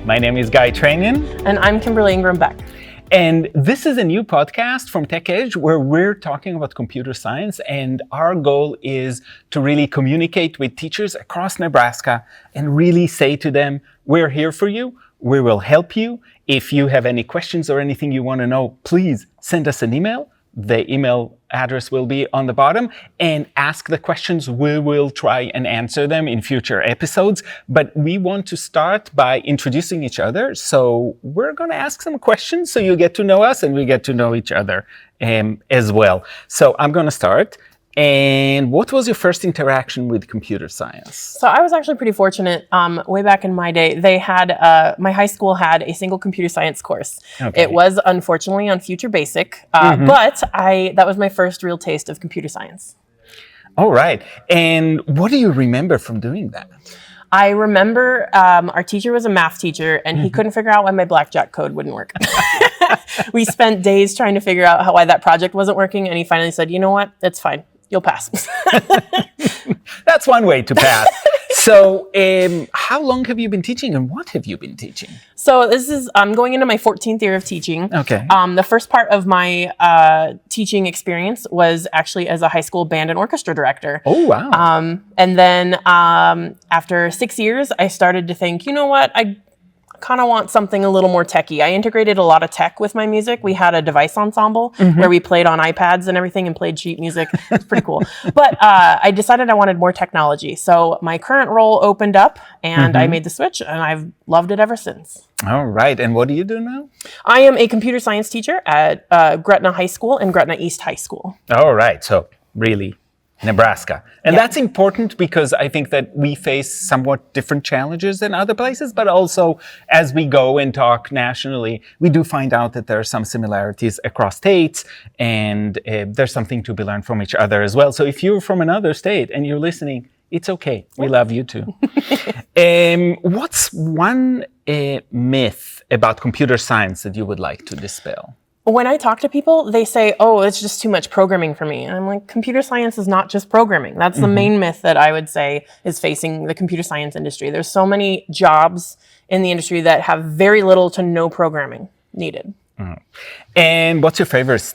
My name is Trainin. And I'm Kimberly Ingraham-Beck. And this is a new podcast from Tech Edge where we're talking about computer science, and our goal is to really communicate with teachers across Nebraska and really say to them, we're here for you, we will help you. If you have any questions or anything you want to know, please send us an email. The email address will be on the bottom, and ask the questions. We will try and answer them in future episodes, but we want to start by introducing each other. So we're going to ask some questions so you get to know us and we get to know each other as well. So I'm going to start. And what was your first interaction with computer science? So I was actually pretty fortunate. Way back in my day, they had my high school had a single computer science course. Okay. It was unfortunately on Future Basic, but that was my first real taste of computer science. All right. And what do you remember from doing that? I remember our teacher was a math teacher, and he couldn't figure out why my blackjack code wouldn't work. We spent days trying to figure out why that project wasn't working, and he finally said, you know what, it's fine. You'll pass. That's one way to pass. So how long have you been teaching, and what have you been teaching? So this is, I'm going into my 14th year of teaching. Okay. The first part of my teaching experience was actually as a high school band and orchestra director. Oh, wow. And then after 6 years, I started to think, you know what, I kind of want something a little more techy. I integrated a lot of tech with my music. We had a device ensemble where we played on iPads and everything and played sheet music. It's pretty cool. But I decided I wanted more technology. So my current role opened up, and I made the switch, and I've loved it ever since. All right. And what do you do now? I am a computer science teacher at Gretna High School and Gretna East High School. All right. So really Nebraska. And that's important because I think that we face somewhat different challenges than other places, but also as we go and talk nationally, we do find out that there are some similarities across states, and there's something to be learned from each other as well. So if you're from another state and you're listening, it's okay. We love you too. What's one myth about computer science that you would like to dispel? When I talk to people, they say, oh, it's just too much programming for me. And I'm like, computer science is not just programming. That's the main myth that I would say is facing the computer science industry. There's so many jobs in the industry that have very little to no programming needed. And what's your favorite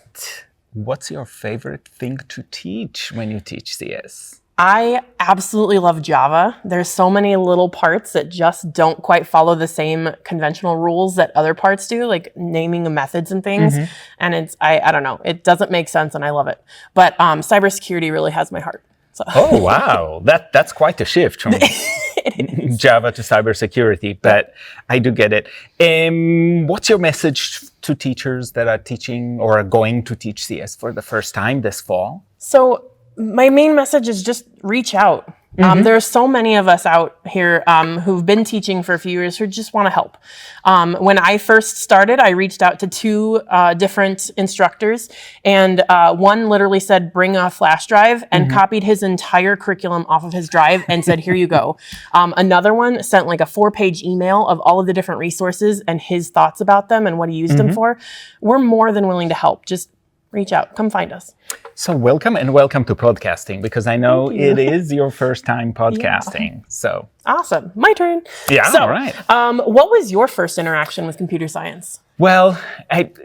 thing to teach when you teach CS? I absolutely love Java. There's so many little parts that just don't quite follow the same conventional rules that other parts do, like naming the methods and things. And it's, I don't know, it doesn't make sense, and I love it. But cybersecurity really has my heart. So. Oh, wow. That's quite a shift from Java to cybersecurity, but I do get it. What's your message to teachers that are teaching or are going to teach CS for the first time this fall? So my main message is just reach out. There are so many of us out here who've been teaching for a few years who just want to help. When I first started, I reached out to two different instructors, and one literally said, bring a flash drive, and copied his entire curriculum off of his drive and said, here you go. Another one sent like a 4-page email of all of the different resources and his thoughts about them and what he used them for. We're more than willing to help. Just reach out, come find us. So welcome to podcasting, because I know it is your first time podcasting. Yeah. So awesome. My turn. Yeah, so, all right. What was your first interaction with computer science? Well,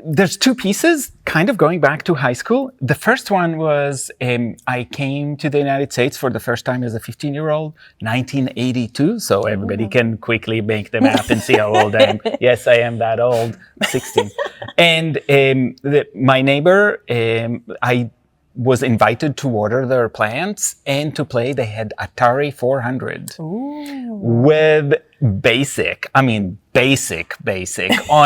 there's two pieces kind of going back to high school. The first one was I came to the United States for the first time as a 15-year-old, 1982. So everybody can quickly make the math and see how old I am. Yes, I am that old, 16. And my neighbor, I was invited to water their plants and to play. They had Atari 400 with basic on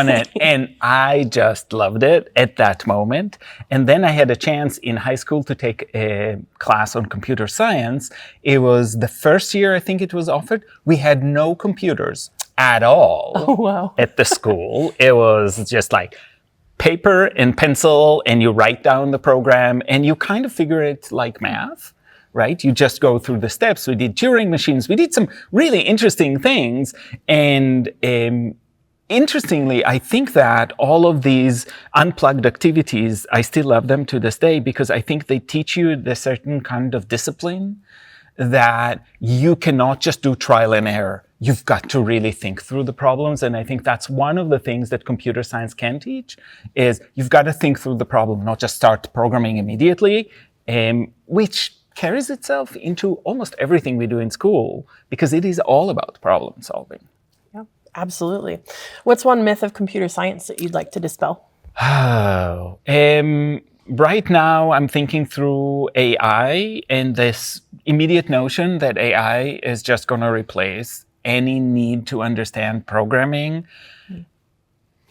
it. And I just loved it at that moment. And then I had a chance in high school to take a class on computer science. It was the first year I think it was offered. We had no computers at all at the school. It was just like paper and pencil, and you write down the program, and you kind of figure it like math, right? You just go through the steps. We did Turing machines. We did some really interesting things. And interestingly, I think that all of these unplugged activities, I still love them to this day, because I think they teach you the certain kind of discipline that you cannot just do trial and error. you've got to really think through the problems. And I think that's one of the things that computer science can teach, is you've got to think through the problem, not just start programming immediately, which carries itself into almost everything we do in school, because it is all about problem solving. Yeah, absolutely. What's one myth of computer science that you'd like to dispel? Oh, right now I'm thinking through AI and this immediate notion that AI is just going to replace any need to understand programming.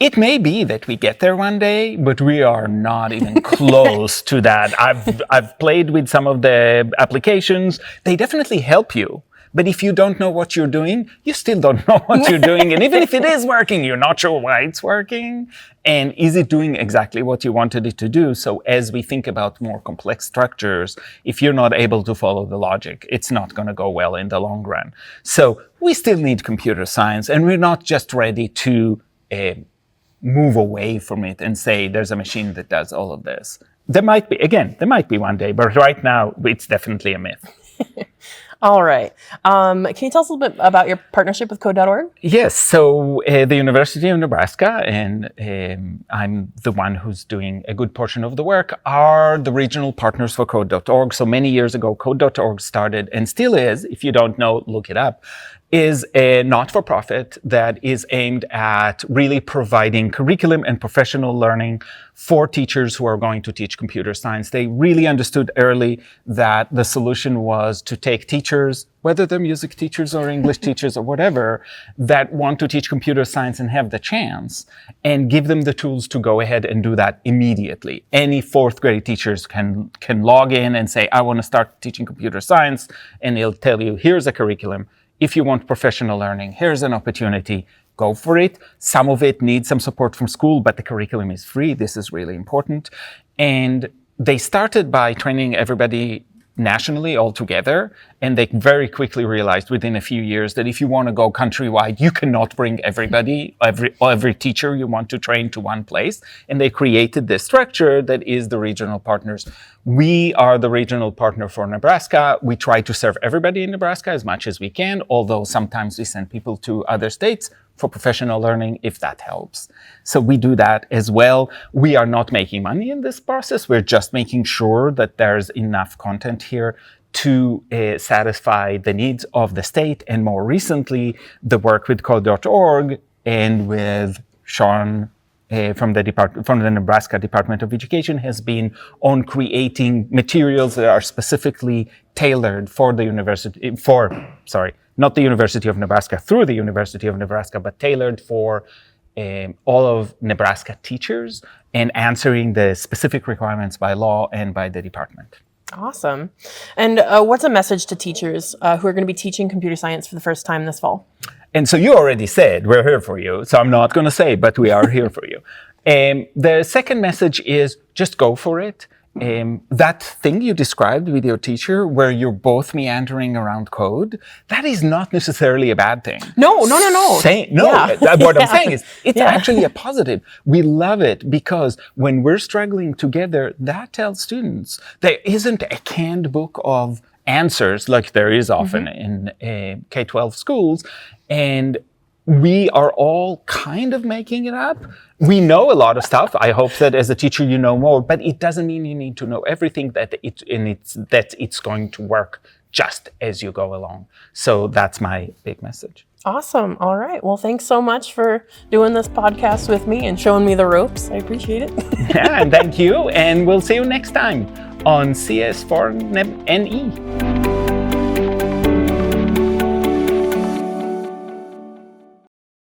It may be that we get there one day, but we are not even close to that. I've played with some of the applications. They definitely help you. But if you don't know what you're doing, you still don't know what you're doing. And even if it is working, you're not sure why it's working. And is it doing exactly what you wanted it to do? So as we think about more complex structures, if you're not able to follow the logic, it's not going to go well in the long run. So we still need computer science, and we're not just ready to move away from it and say there's a machine that does all of this. There might be one day, but right now it's definitely a myth. All right. Can you tell us a little bit about your partnership with Code.org? Yes. So the University of Nebraska, and I'm the one who's doing a good portion of the work, are the regional partners for Code.org. So many years ago, Code.org started, and still is, if you don't know, look it up, is a not-for-profit that is aimed at really providing curriculum and professional learning for teachers who are going to teach computer science. They really understood early that the solution was to take teachers, whether they're music teachers or English teachers or whatever, that want to teach computer science and have the chance, and give them the tools to go ahead and do that immediately. Any fourth grade teachers can log in and say, I want to start teaching computer science, and it'll tell you, here's a curriculum. If you want professional learning, here's an opportunity. Go for it. Some of it needs some support from school, but the curriculum is free. This is really important. And they started by training everybody nationally all together, and they very quickly realized within a few years that if you want to go countrywide, you cannot bring everybody, every teacher you want to train to one place. And they created this structure that is the regional partners. We are the regional partner for Nebraska. We try to serve everybody in Nebraska as much as we can, although sometimes we send people to other states for professional learning, if that helps. So we do that as well. We are not making money in this process. We're just making sure that there's enough content here to satisfy the needs of the state. And more recently, the work with Code.org and with Sean from the Nebraska Department of Education has been on creating materials that are specifically tailored for the university, not the University of Nebraska, through the University of Nebraska, but tailored for all of Nebraska teachers and answering the specific requirements by law and by the department. Awesome. And what's a message to teachers who are going to be teaching computer science for the first time this fall? And so you already said, we're here for you. So I'm not going to say, but we are here for you. The second message is just go for it. That thing you described with your teacher where you're both meandering around code, that is not necessarily a bad thing. No. What I'm saying is it's actually a positive. We love it because when we're struggling together, that tells students there isn't a canned book of answers like there is often in K-12 schools. And we are all kind of making it up. We know a lot of stuff. I hope that as a teacher you know more, but it doesn't mean you need to know everything that it's going to work just as you go along. So that's my big message. Awesome. All right. Well, thanks so much for doing this podcast with me and showing me the ropes. I appreciate it. Yeah, and thank you. And we'll see you next time on CS4NE.